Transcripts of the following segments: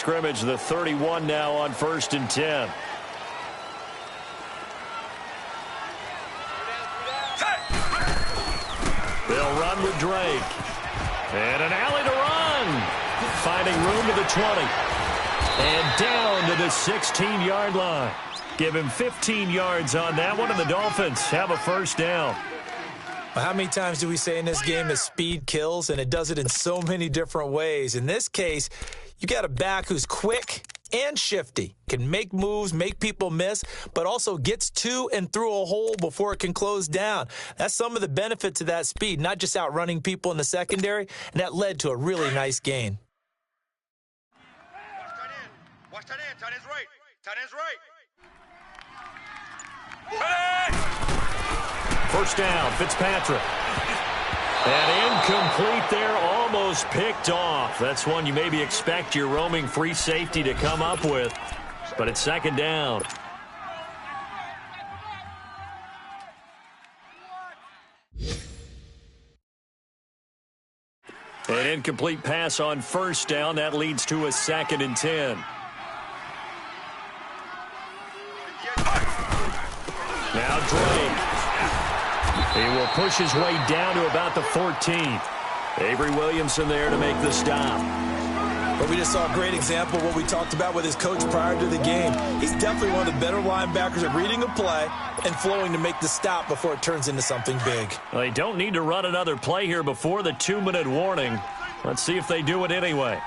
scrimmage, the 31 now on 1st and 10. They'll run with Drake. And an alley to run. Finding room to the 20. And down to the 16-yard line. Give him 15 yards on that one, and the Dolphins have a first down. Well, how many times do we say in this game that speed kills, and it does it in so many different ways? In this case, you got a back who's quick and shifty, can make moves, make people miss, but also gets to and through a hole before it can close down. That's some of the benefits of that speed, not just outrunning people in the secondary, and that led to a really nice gain. Watch tight end. Tight end's right. Tight end's right. First down, Fitzpatrick. And incomplete there, almost picked off. That's one you maybe expect your roaming free safety to come up with. But it's second down. An incomplete pass on first down. That leads to a 2nd and 10. Now Drake. He will push his way down to about the 14th. Avery Williamson there to make the stop. But we just saw a great example of what we talked about with his coach prior to the game. He's definitely one of the better linebackers at reading a play and flowing to make the stop before it turns into something big. Well, they don't need to run another play here before the 2-minute warning. Let's see if they do it anyway.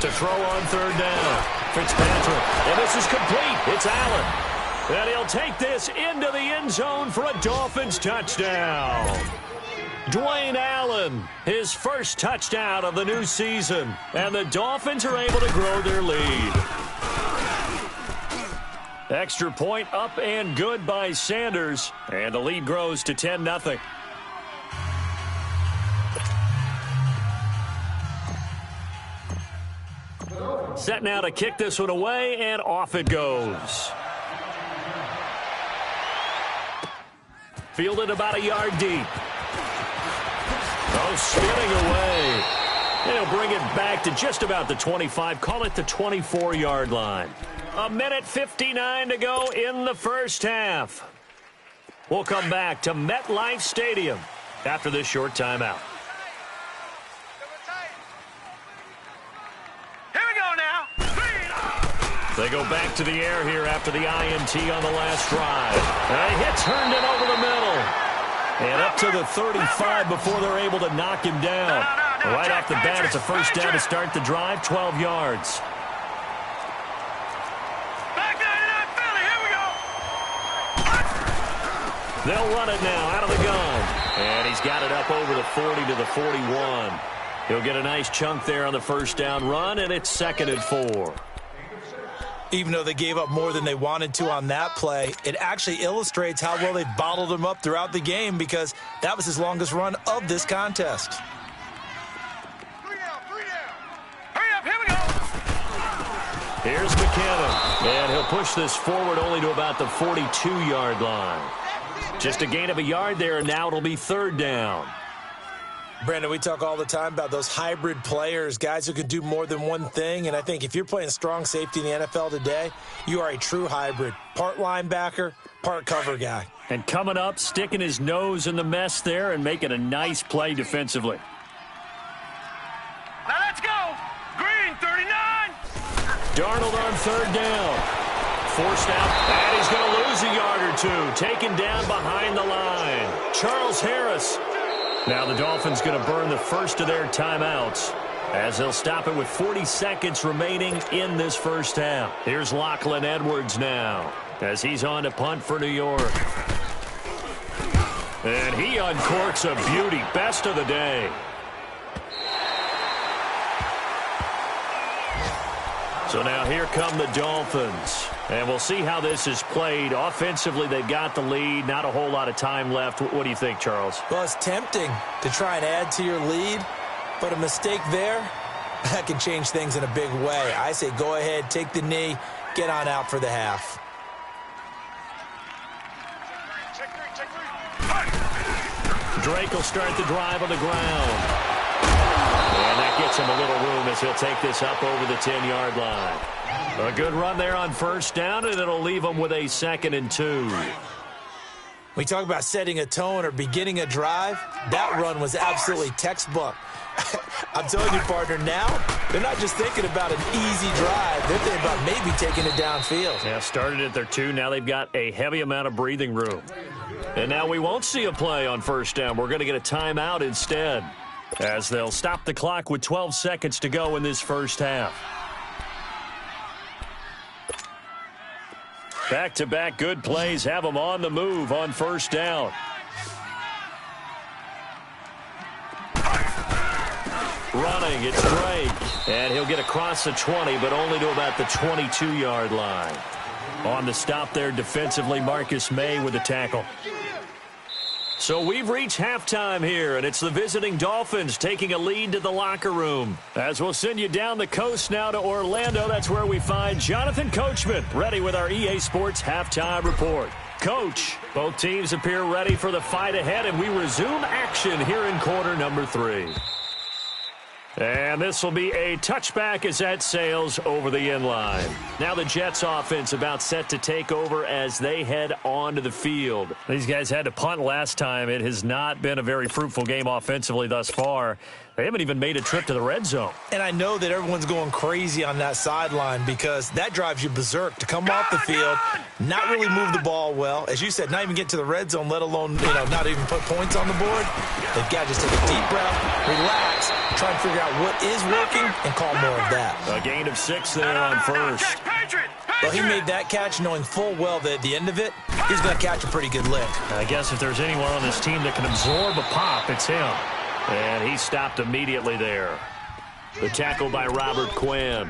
To throw on third down. Fitzpatrick. And this is complete. It's Allen. And he'll take this into the end zone for a Dolphins touchdown. Dwayne Allen, his first touchdown of the new season. And the Dolphins are able to grow their lead. Extra point up and good by Sanders. And the lead grows to 10-0. Set now to kick this one away, and off it goes. Fielded about a yard deep. Oh, spinning away. They'll bring it back to just about the 25. Call it the 24-yard line. 1:59 to go in the first half. We'll come back to MetLife Stadium after this short timeout. They go back to the air here after the INT on the last drive. And he hits Herndon over the middle. And up to the 35 before they're able to knock him down. Right off the bat, it's a first down to start the drive, 12 yards. They'll run it now out of the gun. And he's got it up over the 40 to the 41. He'll get a nice chunk there on the first down run, and it's 2nd and 4. Even though they gave up more than they wanted to on that play, it actually illustrates how well they bottled him up throughout the game because that was his longest run of this contest. 3 down. Hurry up, here we go. Here's McKinnon, and he'll push this forward only to about the 42-yard line. Just a gain of a yard there, and now it'll be 3rd down. Brandon, we talk all the time about those hybrid players, guys who can do more than one thing, and I think if you're playing strong safety in the NFL today, you are a true hybrid. Part linebacker, part cover guy. And coming up, sticking his nose in the mess there and making a nice play defensively. Now let's go. Green, 39. Darnold on 3rd down. Forced out, and he's going to lose a yard or two. Taken down behind the line. Charles Harris. Now the Dolphins going to burn the first of their timeouts as they'll stop it with 40 seconds remaining in this first half. Here's Lachlan Edwards now as he's on to punt for New York. And he uncorks a beauty. Best of the day. So now here come the Dolphins. And we'll see how this is played. Offensively, they've got the lead. Not a whole lot of time left. What do you think, Charles? Well, it's tempting to try and add to your lead, but a mistake there, that can change things in a big way. I say go ahead, take the knee, get on out for the half. Drake will start the drive on the ground. as he'll take this up over the 10-yard line. A good run there on first down, and it'll leave them with a 2nd and 2. We talk about setting a tone or beginning a drive. That run was absolutely textbook. I'm telling you, partner, now they're not just thinking about an easy drive. They're thinking about maybe taking it downfield. Yeah, started at their 2. Now they've got a heavy amount of breathing room. And now we won't see a play on first down. We're going to get a timeout instead, as they'll stop the clock with 12 seconds to go in this first half. Back-to-back good plays have them on the move on first down. Running, it's Drake. And he'll get across the 20, but only to about the 22-yard line. On the stop there defensively, Marcus May with the tackle. So we've reached halftime here, and it's the visiting Dolphins taking a lead to the locker room. As we'll send you down the coast now to Orlando, that's where we find Jonathan Coachman, ready with our EA Sports Halftime Report. Coach, both teams appear ready for the fight ahead, and we resume action here in quarter number 3. And this will be a touchback as that sails over the inline. Now the Jets offense about set to take over as they head onto the field. These guys had to punt last time. It has not been a very fruitful game offensively thus far. They haven't even made a trip to the red zone. And I know that everyone's going crazy on that sideline because that drives you berserk to come off the field, not really move the ball well. As you said, not even get to the red zone, let alone, not even put points on the board. They've got to just take a deep breath, relax, try and figure out what is working, and call more of that. A gain of 6 there on first. Well, he made that catch knowing full well that at the end of it, he's going to catch a pretty good lick. I guess if there's anyone on this team that can absorb a pop, it's him. And he stopped immediately there. The tackle by Robert Quinn.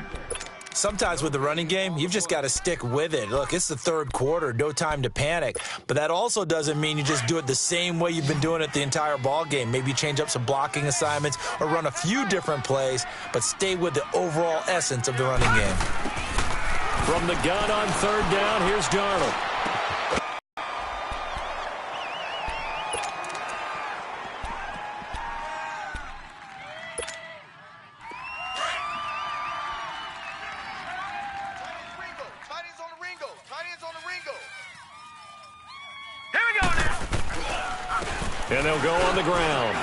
Sometimes with the running game, you've just got to stick with it. Look, it's the third quarter, no time to panic. But that also doesn't mean you just do it the same way you've been doing it the entire ball game. Maybe change up some blocking assignments or run a few different plays, but stay with the overall essence of the running game. From the gun on third down, here's Darnold. And they'll go on the ground.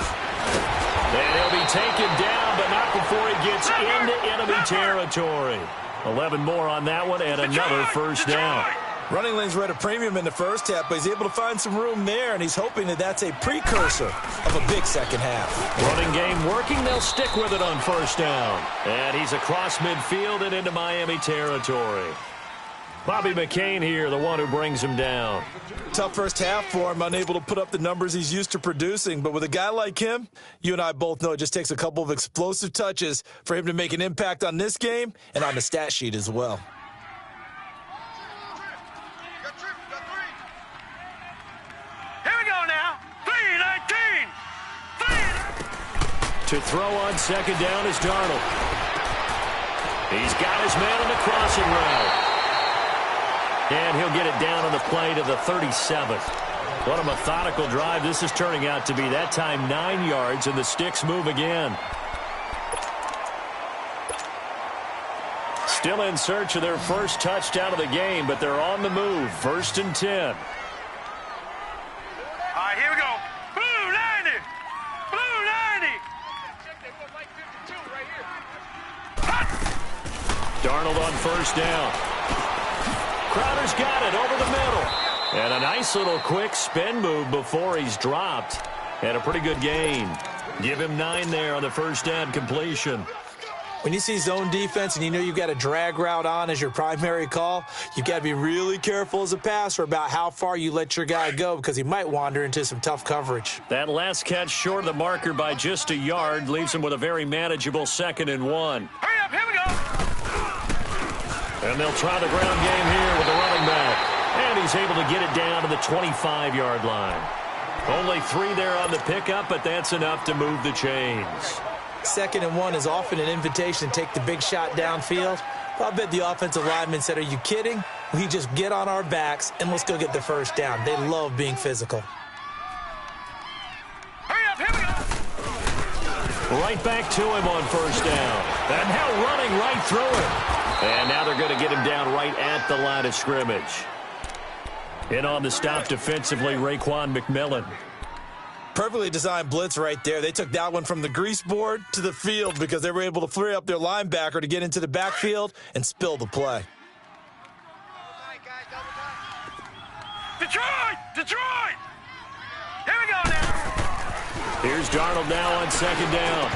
And he'll be taken down, but not before he gets into enemy territory. 11 more on that one, and another first down. Running lanes were at a premium in the first half, but he's able to find some room there, and he's hoping that that's a precursor of a big second half. Running game working, they'll stick with it on first down. And he's across midfield and into Miami territory. Bobby McCain here, the one who brings him down. Tough first half for him, unable to put up the numbers he's used to producing. But with a guy like him, you and I both know it just takes a couple of explosive touches for him to make an impact on this game and on the stat sheet as well. Here we go now. 3-19. To throw on second down is Darnold. He's got his man on the crossing route. And he'll get it down on the play to the 37th. What a methodical drive this is turning out to be. That time 9 yards, and the sticks move again. Still in search of their first touchdown of the game, but they're on the move. 1st and 10. All right, here we go. Blue 90. Blue 90. Darnold on first down. Crowder's got it over the middle. And a nice little quick spin move before he's dropped. And a pretty good gain. Give him 9 there on the first down completion. When you see zone defense and you know you've got a drag route on as your primary call, you've got to be really careful as a passer about how far you let your guy go because he might wander into some tough coverage. That last catch short of the marker by just a yard leaves him with a very manageable 2nd and 1. Hurry up, here we go. And they'll try the ground game here with the running back. And he's able to get it down to the 25-yard line. Only 3 there on the pickup, but that's enough to move the chains. 2nd and 1 is often an invitation to take the big shot downfield. Well, I bet the offensive lineman said, are you kidding? We just get on our backs and let's go get the first down. They love being physical. Hurry up, here we go. Right back to him on first down. And now running right through him. And now they're going to get him down right at the line of scrimmage. In on the stop defensively, Raekwon McMillan. Perfectly designed blitz right there. They took that one from the grease board to the field because they were able to flare up their linebacker to get into the backfield and spill the play. Detroit! Detroit! Here we go now. Here's Darnold now on second down.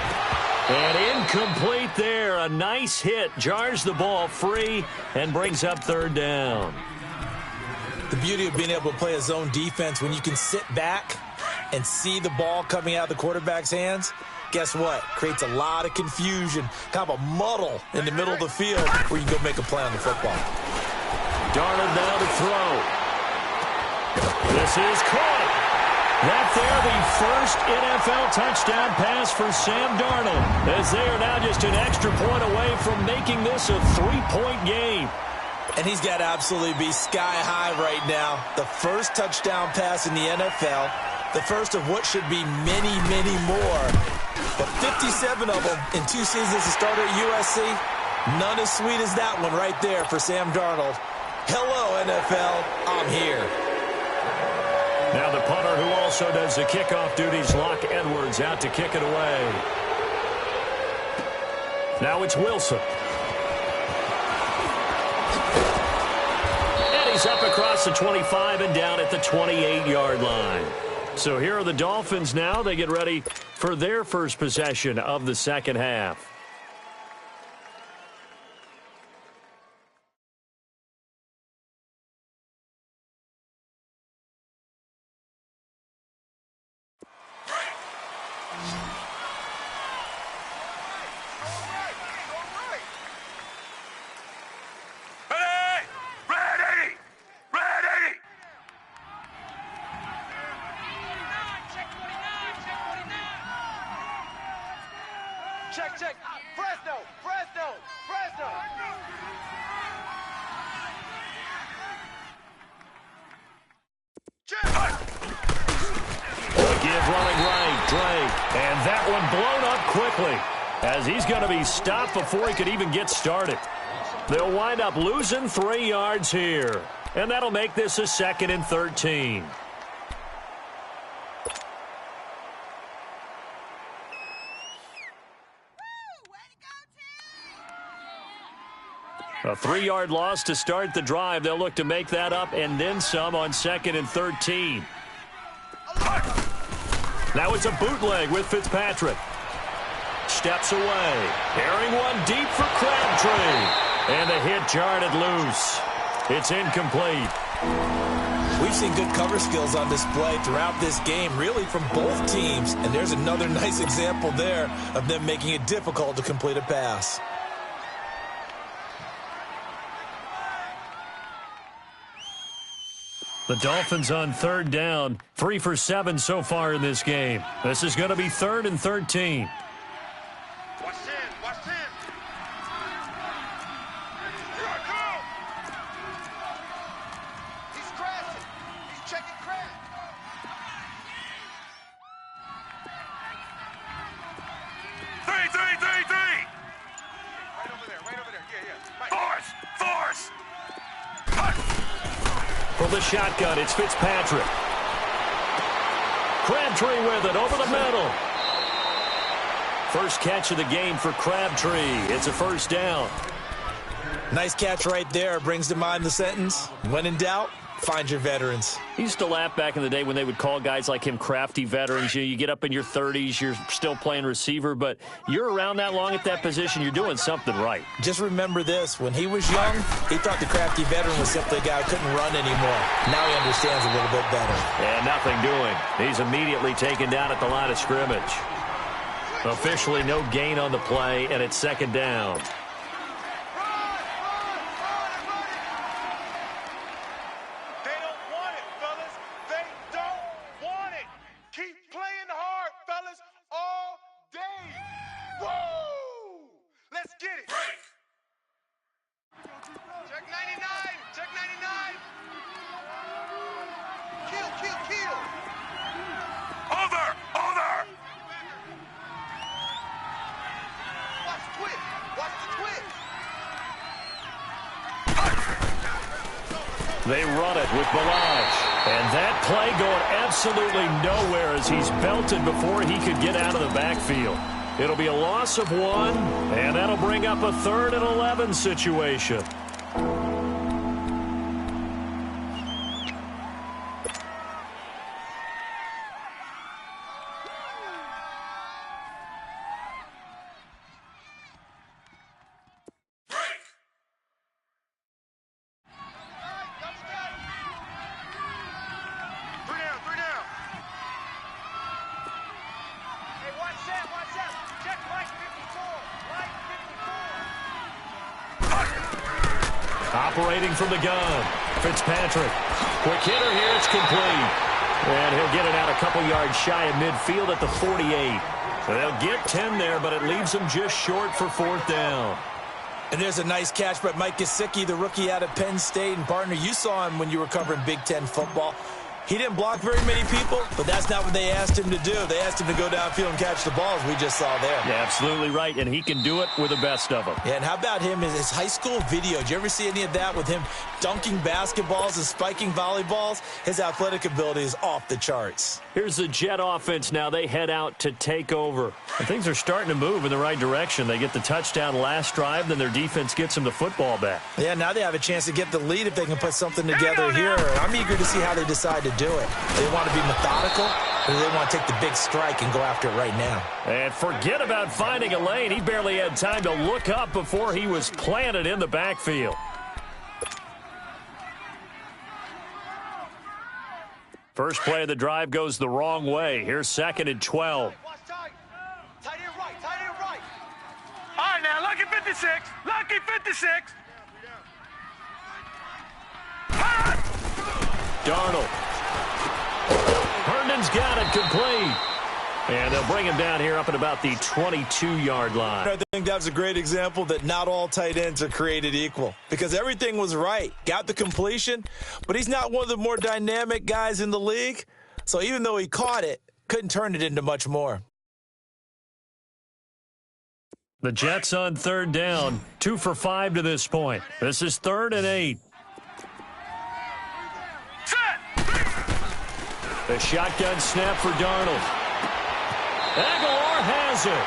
And incomplete there. A nice hit. Jars the ball free and brings up third down. The beauty of being able to play a zone defense when you can sit back and see the ball coming out of the quarterback's hands, guess what? Creates a lot of confusion, kind of a muddle in the middle of the field where you can go make a play on the football. Darnold now to throw. This is caught. That there, the first NFL touchdown pass for Sam Darnold, as they are now just an extra point away from making this a 3-point game. And he's got to absolutely be sky high right now. The first touchdown pass in the NFL, the first of what should be many, many more. But 57 of them in 2 seasons as a starter at USC, none as sweet as that one right there for Sam Darnold. Hello, NFL, I'm here. Now the punter who also does the kickoff duties, Locke Edwards, out to kick it away. Now it's Wilson. And he's up across the 25 and down at the 28-yard line. So here are the Dolphins now. They get ready for their first possession of the second half. Check. Fresno. Give running right, Drake. And that one blown up quickly as he's going to be stopped before he could even get started. They'll wind up losing 3 yards here. And that'll make this a 2nd and 13. A 3-yard loss to start the drive. They'll look to make that up and then some on 2nd and 13. Now it's a bootleg with Fitzpatrick. Steps away. Airing one deep for Crabtree. And the hit jarred it loose. It's incomplete. We've seen good cover skills on display throughout this game, really from both teams. And there's another nice example there of them making it difficult to complete a pass. The Dolphins on 3rd down, 3 for 7 so far in this game. This is going to be 3rd and 13. Watch 10. Here I come. He's crashing. He's checking crash. Three. Right over there. Yeah. Right. Force. For the shotgun, it's Fitzpatrick. Crabtree with it over the middle. First catch of the game for Crabtree. It's a first down. Nice catch right there. Brings to mind the sentence, when in doubt, find your veterans. He used to laugh back in the day when they would call guys like him crafty veterans. You get up in your 30s, you're still playing receiver, but you're around that long at that position, you're doing something right. Just remember this. When he was young, he thought the crafty veteran was simply a guy who couldn't run anymore. Now he understands a little bit better. And nothing doing. He's immediately taken down at the line of scrimmage. Officially no gain on the play, and it's 2nd down. Watch the twitch. They run it with Balaj. And that play going absolutely nowhere as he's belted before he could get out of the backfield. It'll be a loss of 1, and that'll bring up a 3rd and 11 situation. Operating from the gun, Fitzpatrick. Quick hitter here, it's complete. And he'll get it out a couple yards shy of midfield at the 48. So they'll get 10 there, but it leaves them just short for 4th down. And there's a nice catch by Mike Gesicki, the rookie out of Penn State. And, partner, you saw him when you were covering Big Ten football. He didn't block very many people, but that's not what they asked him to do. They asked him to go downfield and catch the ball, as we just saw there. Yeah, absolutely right, and he can do it with the best of them. Yeah, and how about him in his high school video? Did you ever see any of that with him dunking basketballs and spiking volleyballs? His athletic ability is off the charts. Here's the Jet offense now. They head out to take over. And things are starting to move in the right direction. They get the touchdown last drive, then their defense gets them the football back. Yeah, now they have a chance to get the lead if they can put something together here. I'm eager to see how they decide to do it. Do they want to be methodical, or do they want to take the big strike and go after it right now? And forget about finding a lane. He barely had time to look up before he was planted in the backfield. First play of the drive goes the wrong way. Here's 2nd and 12. Watch tight. Tight end right. Tight end right. All right, now, lucky 56. Lucky 56. Darnold. Herndon's got it complete. And they'll bring him down here up at about the 22-yard line. I think that was a great example that not all tight ends are created equal, because everything was right. Got the completion, but he's not one of the more dynamic guys in the league. So even though he caught it, couldn't turn it into much more. The Jets on 3rd down, 2 for 5 to this point. This is 3rd and 8. The shotgun snap for Darnold. Aguilar has it.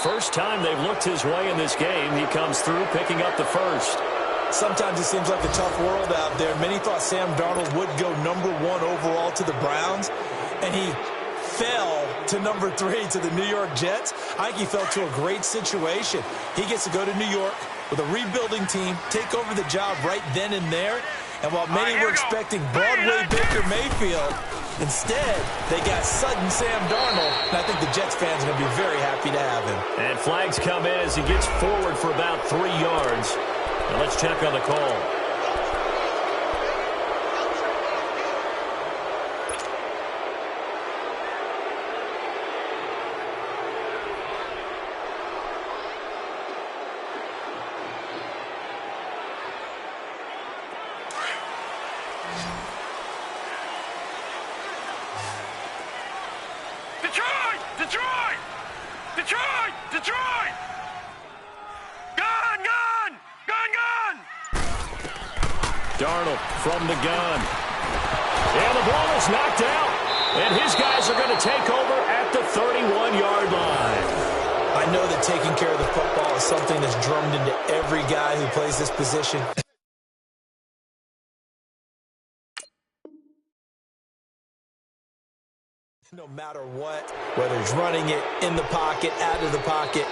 First time they've looked his way in this game. He comes through picking up the first. Sometimes it seems like a tough world out there. Many thought Sam Darnold would go number 1 overall to the Browns, and he fell to number 3 to the New York Jets. I think he fell to a great situation. He gets to go to New York with a rebuilding team, take over the job right then and there. And while many were expecting Broadway Baker Mayfield, instead, they got sudden Sam Darnold, and I think the Jets fans are going to be very happy to have him. And flags come in as he gets forward for about 3 yards. Now let's check on the call. Detroit! Gun! Darnold from the gun. And the ball is knocked out. And his guys are going to take over at the 31-yard line. I know that taking care of the football is something that's drummed into every guy who plays this position. No matter what, whether it's running it in the pocket, out of the pocket.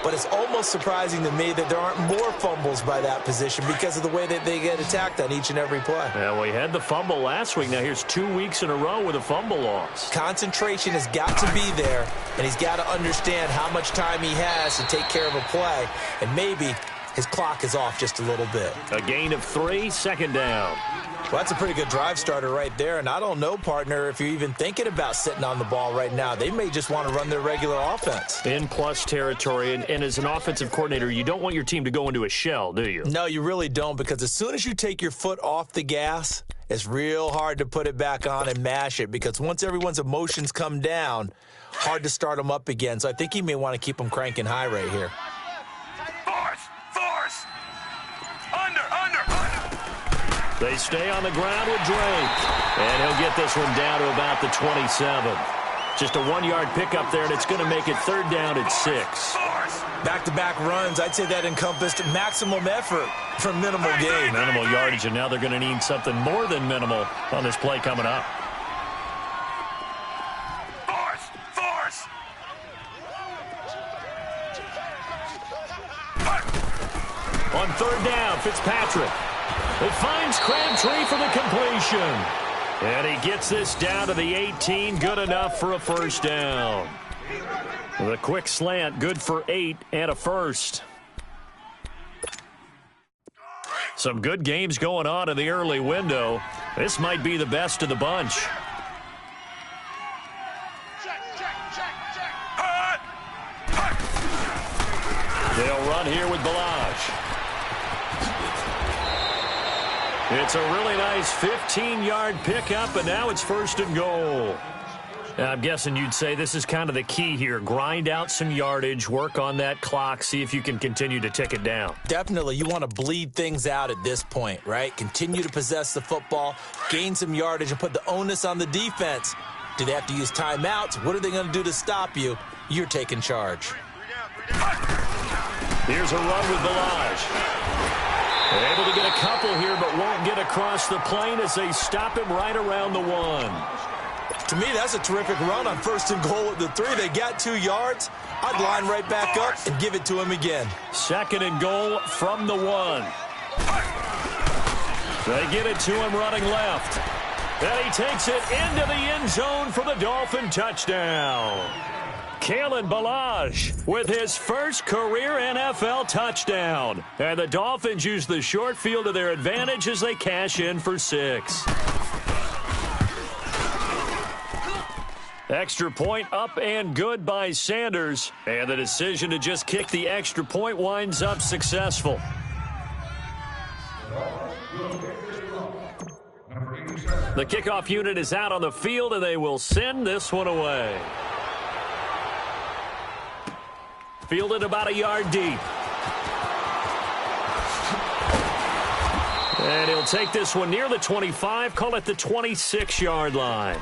But it's almost surprising to me that there aren't more fumbles by that position because of the way that they get attacked on each and every play. Yeah, we had the fumble last week. Now here's 2 weeks in a row with a fumble loss. Concentration has got to be there, and he's got to understand how much time he has to take care of a play, and maybe his clock is off just a little bit. A gain of 3, 2nd down. Well, that's a pretty good drive starter right there, and I don't know, partner, if you're even thinking about sitting on the ball right now. They may just want to run their regular offense. In plus territory, and as an offensive coordinator, you don't want your team to go into a shell, do you? No, you really don't, because as soon as you take your foot off the gas, it's real hard to put it back on and mash it, because once everyone's emotions come down, hard to start them up again. So I think he may want to keep them cranking high right here. They stay on the ground with Drake. And he'll get this one down to about the 27. Just a 1-yard pickup there, and it's going to make it 3rd down at 6. Back-to-back runs, I'd say that encompassed maximum effort for minimal gain. Minimal yardage, and now they're going to need something more than minimal on this play coming up. Force! On 3rd down, Fitzpatrick. It finds Crabtree for the completion. And he gets this down to the 18, good enough for a 1st down. The quick slant, good for 8 and a 1st. Some good games going on in the early window. This might be the best of the bunch. They'll run here with Balaj. It's a really nice 15-yard pickup, and now it's 1st and goal. Now, I'm guessing you'd say this is kind of the key here. Grind out some yardage, work on that clock, see if you can continue to tick it down. Definitely. You want to bleed things out at this point, right? Continue to possess the football, gain some yardage, and put the onus on the defense. Do they have to use timeouts? What are they going to do to stop you? You're taking charge. Here's a run with Balaj. They're able to get a couple here, but won't get across the plane as they stop him right around the 1. To me, that's a terrific run on 1st and goal at the 3. They got 2 yards. I'd line right back up and give it to him again. 2nd and goal from the 1. They get it to him running left. And he takes it into the end zone for the Dolphin touchdown. Kalen Balaj with his first career NFL touchdown. And the Dolphins use the short field to their advantage as they cash in for 6. Extra point up and good by Sanders. And the decision to just kick the extra point winds up successful. The kickoff unit is out on the field, and they will send this one away. Fielded about a yard deep. And he'll take this one near the 25, call it the 26-yard line.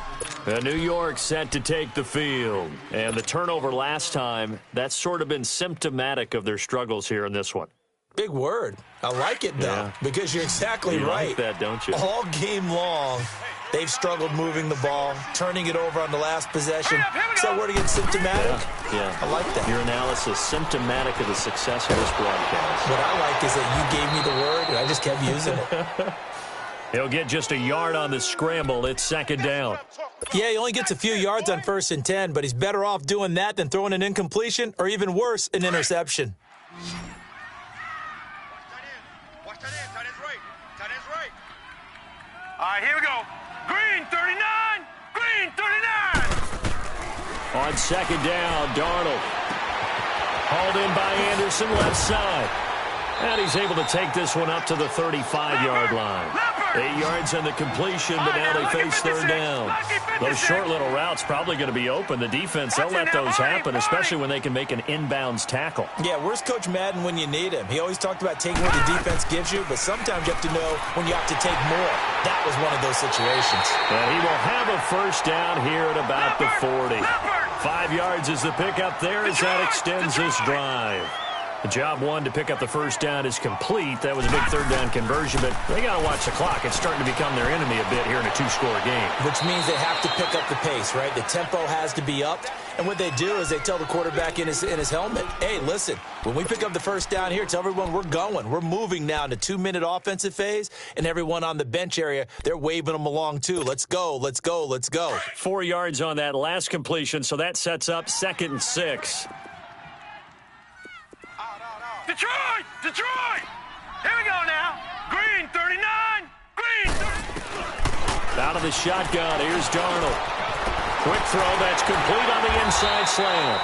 New York set to take the field. And the turnover last time, that's sort of been symptomatic of their struggles here in this one. Big word. I like it, though, because you're exactly right. Like that, don't you? All game long, they've struggled moving the ball, turning it over on the last possession. Is that word again, symptomatic? Yeah. I like that. Your analysis, symptomatic of the success of this broadcast. What I like is that you gave me the word, and I just kept using it. He'll get just a yard on the scramble. It's 2nd down. Yeah, he only gets a few yards on 1st and 10, but he's better off doing that than throwing an incompletion or even worse, an interception. Watch that in. Tight end's right. Tight end's right. All right, here we go. Green 39. Green 39. On 2nd down, Darnold. Hauled in by Anderson, left side. And he's able to take this one up to the 35-yard line. 8 yards on the completion, but now they face 3rd down. Those short little routes probably going to be open. The defense, they'll let those happen, especially when they can make an inbounds tackle. Yeah, where's Coach Madden when you need him? He always talked about taking what the defense gives you, but sometimes you have to know when you have to take more. That was one of those situations. And he will have a 1st down here at about the 40. 5 yards is the pickup there as that extends this drive. The job one to pick up the 1st down is complete. That was a big 3rd down conversion, but they got to watch the clock. It's starting to become their enemy a bit here in a 2-score game. Which means they have to pick up the pace, right? The tempo has to be upped. And what they do is they tell the quarterback in his helmet, hey, listen, when we pick up the 1st down here, tell everyone we're going. We're moving now to 2-minute offensive phase, and everyone on the bench area, they're waving them along too. Let's go, let's go, let's go. 4 yards on that last completion, so that sets up 2nd and 6. Detroit! Detroit! Here we go now. Green 39. Green 30. Out of the shotgun, here's Darnold. Quick throw, that's complete on the inside slant.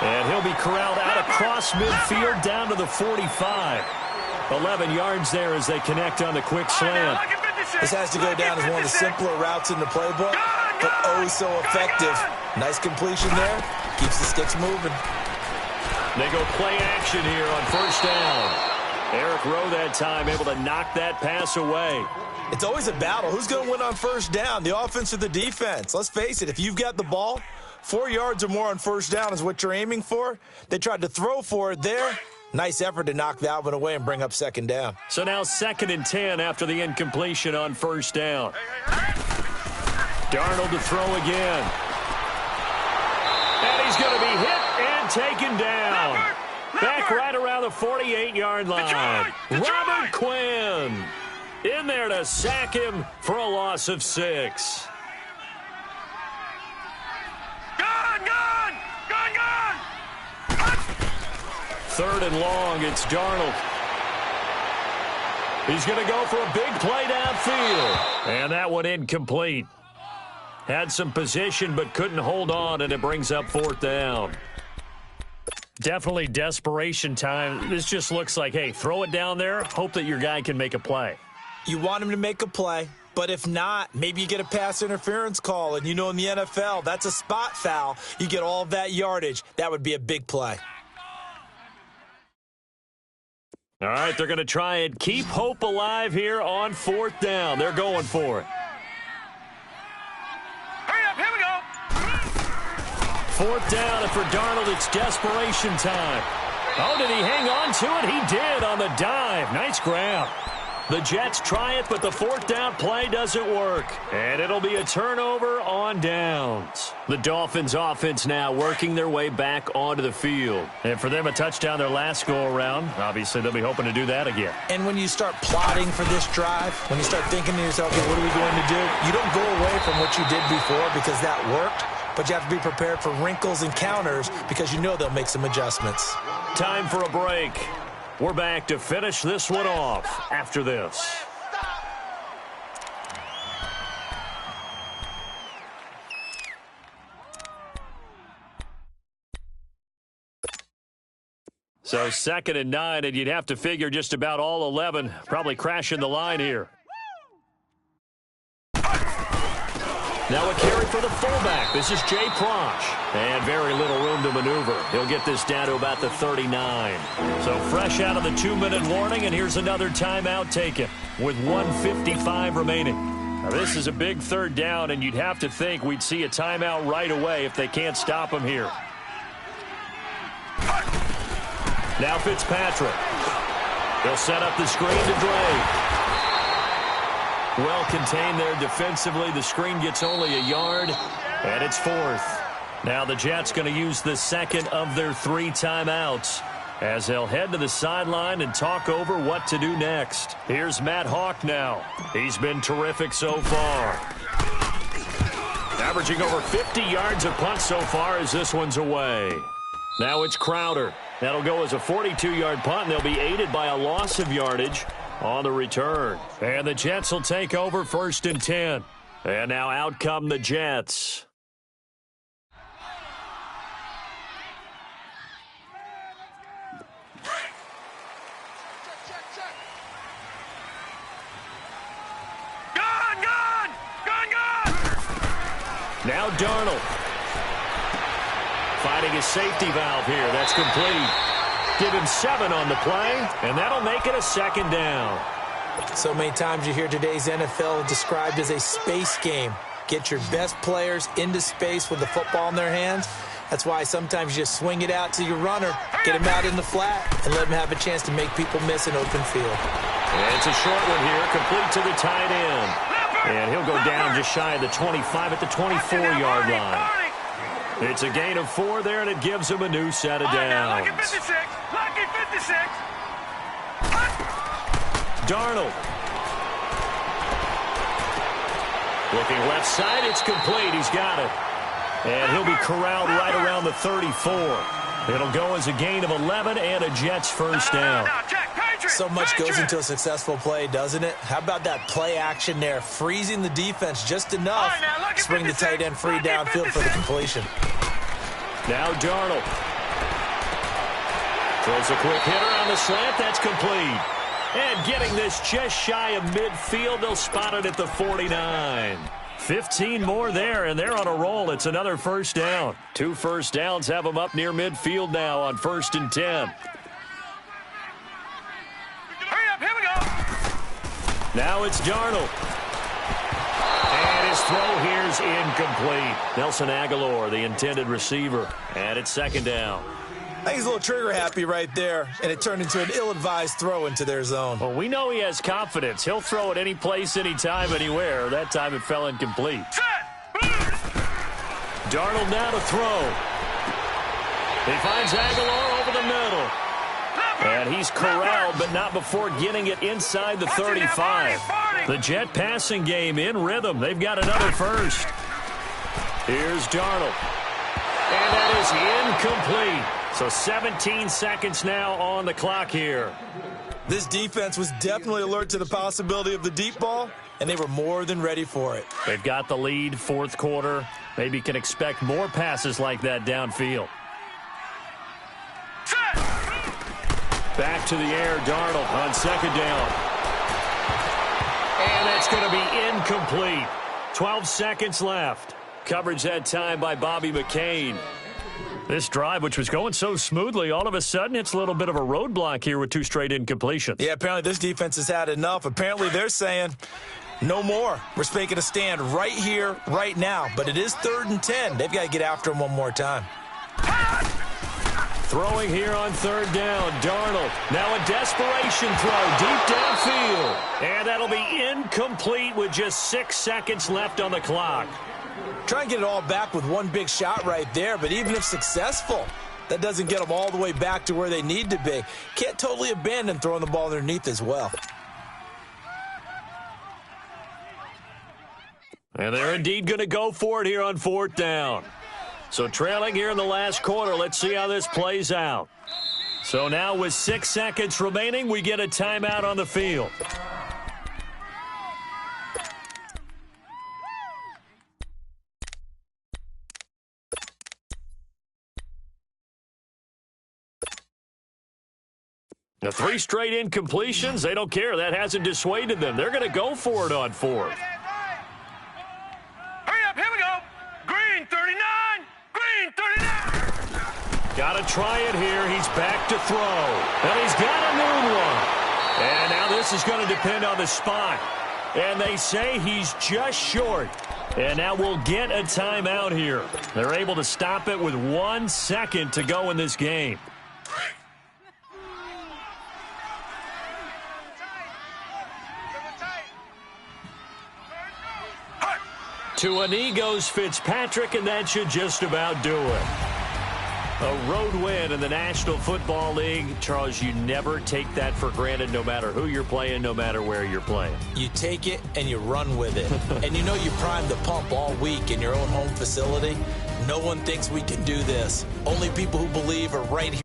And he'll be corralled out across midfield down to the 45. 11 yards there as they connect on the quick slant. This has to go down as one of the simpler routes in the playbook, but oh so effective. Nice completion there. Keeps the sticks moving. They go play action here on 1st down. Eric Rowe that time able to knock that pass away. It's always a battle. Who's going to win on first down, the offense or the defense? Let's face it, if you've got the ball, 4 yards or more on first down is what you're aiming for. They tried to throw for it there. Nice effort to knock that one away and bring up second down. So now 2nd and 10 after the incompletion on first down. Darnold to throw again. And he's going to be hit and taken down. Back right around the 48-yard line. Robert Quinn in there to sack him for a loss of 6. Gone! 3rd and long, it's Darnold. He's going to go for a big play downfield. And that one incomplete. Had some position but couldn't hold on, and it brings up 4th down. Definitely desperation time. This just looks like, hey, throw it down there, hope that your guy can make a play. You want him to make a play, but if not, maybe you get a pass interference call, and you know in the NFL, that's a spot foul. You get all of that yardage. That would be a big play. All right, they're going to try and keep hope alive here on 4th down. They're going for it. Hurry up, here we go. 4th down, and for Darnold, it's desperation time. Oh, did he hang on to it? He did on the dive. Nice grab. The Jets try it, but the 4th down play doesn't work. And it'll be a turnover on downs. The Dolphins offense now working their way back onto the field. And for them, a touchdown their last go-around. Obviously, they'll be hoping to do that again. And when you start plotting for this drive, when you start thinking to yourself, okay, what are we going to do? You don't go away from what you did before because that worked. But you have to be prepared for wrinkles and counters because you know they'll make some adjustments. Time for a break. We're back to finish this one off after this. So 2nd and 9, and you'd have to figure just about all 11 probably crashing the line here. Now a carry for the fullback. This is Jay Prosh. And very little room to maneuver. He'll get this down to about the 39. So fresh out of the 2-minute warning, and here's another timeout taken with 1:55 remaining. Now this is a big 3rd down, and you'd have to think we'd see a timeout right away if they can't stop him here. Now Fitzpatrick. They'll set up the screen to Drake. Well contained there defensively. The screen gets only a yard, and it's 4th. Now the Jets going to use the 2nd of their 3 timeouts as they'll head to the sideline and talk over what to do next. Here's Matt Hawk now. He's been terrific so far. Averaging over 50 yards a punt so far as this one's away. Now it's Crowder. That'll go as a 42-yard punt, and they'll be aided by a loss of yardage on the return. And the Jets will take over 1st and 10. And now out come the Jets. Now Darnold. Finding his safety valve here. That's complete. Give him 7 on the play, and that'll make it a 2nd down. So many times you hear today's NFL described as a space game. Get your best players into space with the football in their hands. That's why sometimes you just swing it out to your runner, get him out in the flat, and let him have a chance to make people miss an open field. And it's a short one here, complete to the tight end. And he'll go down just shy of the 25 at the 24-yard line. It's a gain of 4 there, and it gives him a new set of downs. Lucky 56. Lucky 56. Darnold. Looking left side, it's complete. He's got it. And he'll be corralled right around the 34. It'll go as a gain of 11 and a Jets first down. So much goes into a successful play, doesn't it? How about that play action there? Freezing the defense just enough to bring the tight end free downfield for the completion. Now Darnold. Throws a quick hitter on the slant. That's complete. And getting this just shy of midfield, they'll spot it at the 49. 15 more there, and they're on a roll. It's another first down. 2 first downs have them up near midfield now on 1st and 10. Hurry up, here we go. Now it's Darnold. And his throw here's incomplete. Nelson Aguilar, the intended receiver. And it's second down. I think he's a little trigger happy right there, and it turned into an ill-advised throw into their zone. Well, we know he has confidence. He'll throw it any place, anytime, anywhere. That time it fell incomplete. Darnold now to throw. He finds Aguilar over the middle. And he's corralled, but not before getting it inside the 35. The Jet passing game in rhythm. They've got another first. Here's Darnold. And that is incomplete. So 17 seconds now on the clock here. This defense was definitely alert to the possibility of the deep ball, and they were more than ready for it. They've got the lead, fourth quarter. Maybe can expect more passes like that downfield. Back to the air, Darnold on second down. And that's going to be incomplete. 12 seconds left. Coverage that time by Bobby McCain. This drive, which was going so smoothly, all of a sudden it's a little bit of a roadblock here with two straight incompletions. Yeah, apparently this defense has had enough. Apparently they're saying no more. We're making a stand right here, right now. But it is 3rd and 10. They've got to get after him one more time. Throwing here on third down, Darnold. Now a desperation throw deep downfield. And that'll be incomplete with just 6 seconds left on the clock. Try and get it all back with one big shot right there, but even if successful, that doesn't get them all the way back to where they need to be. Can't totally abandon throwing the ball underneath as well. And they're indeed going to go for it here on fourth down. So trailing here in the last quarter, let's see how this plays out. So now with 6 seconds remaining, we get a timeout on the field. The 3 straight incompletions, they don't care. That hasn't dissuaded them. They're going to go for it on fourth. Hurry up, here we go. Green 39, green 39. Got to try it here. He's back to throw. And he's got a new one. And now this is going to depend on the spot. And they say he's just short. And now we'll get a timeout here. They're able to stop it with 1 second to go in this game. To a knee goes Fitzpatrick, and that should just about do it. A road win in the National Football League. Charles, you never take that for granted no matter who you're playing, no matter where you're playing. You take it and you run with it. And you know you primed the pump all week in your own home facility. No one thinks we can do this. Only people who believe are right here.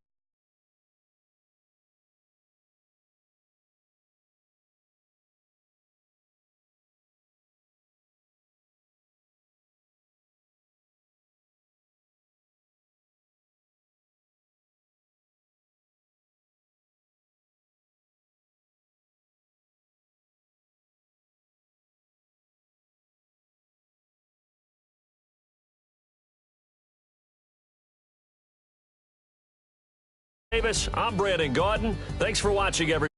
Davis, I'm Brandon Gaudin. Thanks for watching, everyone.